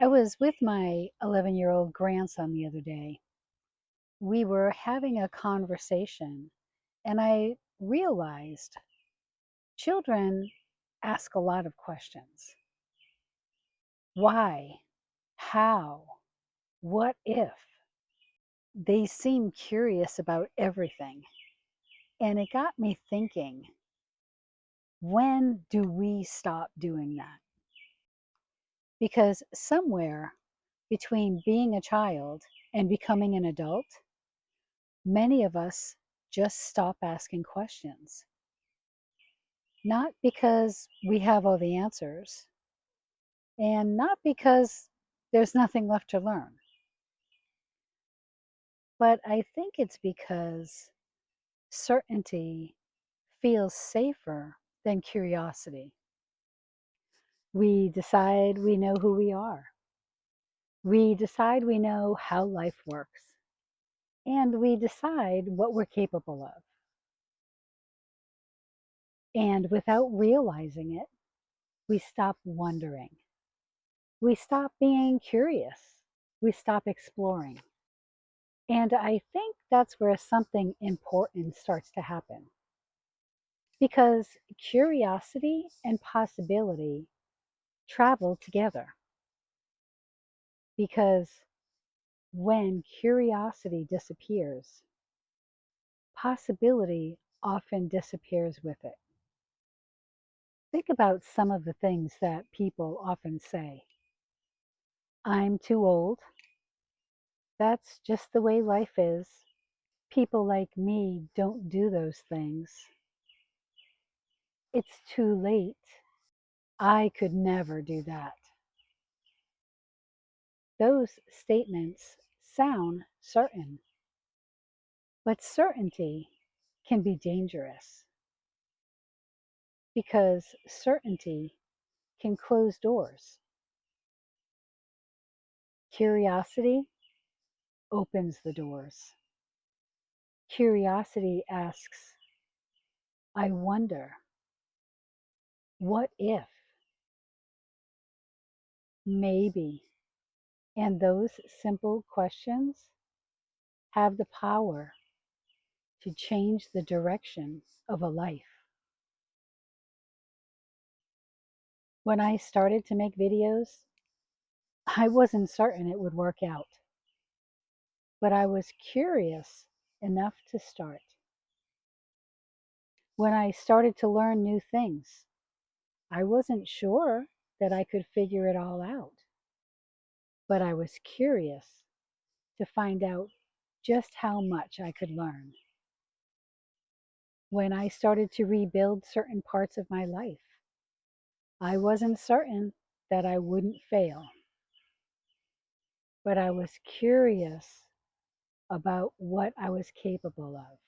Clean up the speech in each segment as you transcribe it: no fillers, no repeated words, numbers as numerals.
I was with my 11-year-old grandson the other day. We were having a conversation, and I realized children ask a lot of questions. Why? How? What if? They seem curious about everything. And it got me thinking, when do we stop doing that? Because somewhere between being a child and becoming an adult, many of us just stop asking questions. Not because we have all the answers, and not because there's nothing left to learn, but I think it's because certainty feels safer than curiosity. We decide we know who we are. We decide we know how life works. And we decide what we're capable of. And without realizing it, we stop wondering. We stop being curious. We stop exploring. And I think that's where something important starts to happen. Because curiosity and possibility travel together. Because when curiosity disappears, possibility often disappears with it. Think about some of the things that people often say. I'm too old. That's just the way life is. People like me don't do those things. It's too late. I could never do that. Those statements sound certain, but certainty can be dangerous because certainty can close doors. Curiosity opens the doors. Curiosity asks, I wonder, what if, maybe? And those simple questions have the power to change the direction of a life. When I started to make videos, I wasn't certain it would work out, but I was curious enough to start. When I started to learn new things, I wasn't sure that I could figure it all out, but I was curious to find out just how much I could learn. When I started to rebuild certain parts of my life, I wasn't certain that I wouldn't fail, but I was curious about what I was capable of.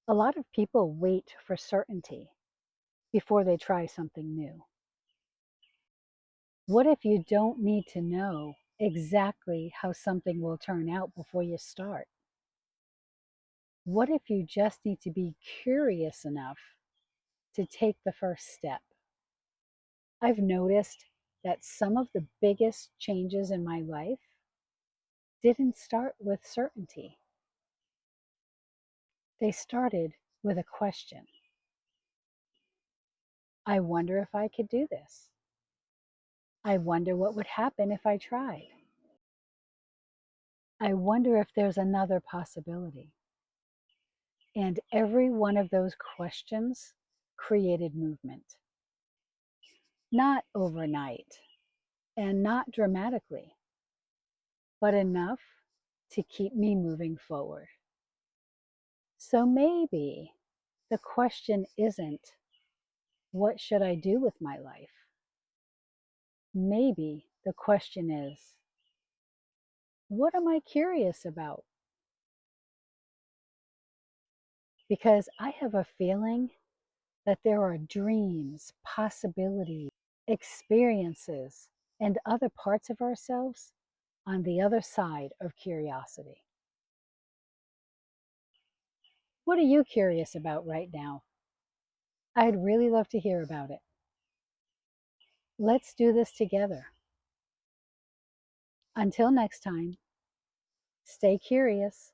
A lot of people wait for certainty before they try something new. What if you don't need to know exactly how something will turn out before you start? What if you just need to be curious enough to take the first step? I've noticed that some of the biggest changes in my life didn't start with certainty. They started with a question. I wonder if I could do this. I wonder what would happen if I tried. I wonder if there's another possibility. And every one of those questions created movement. Not overnight and not dramatically, but enough to keep me moving forward. So maybe the question isn't, what should I do with my life? Maybe the question is, what am I curious about? Because I have a feeling that there are dreams, possibilities, experiences, and other parts of ourselves on the other side of curiosity. What are you curious about right now? I'd really love to hear about it. Let's do this together. Until next time, stay curious.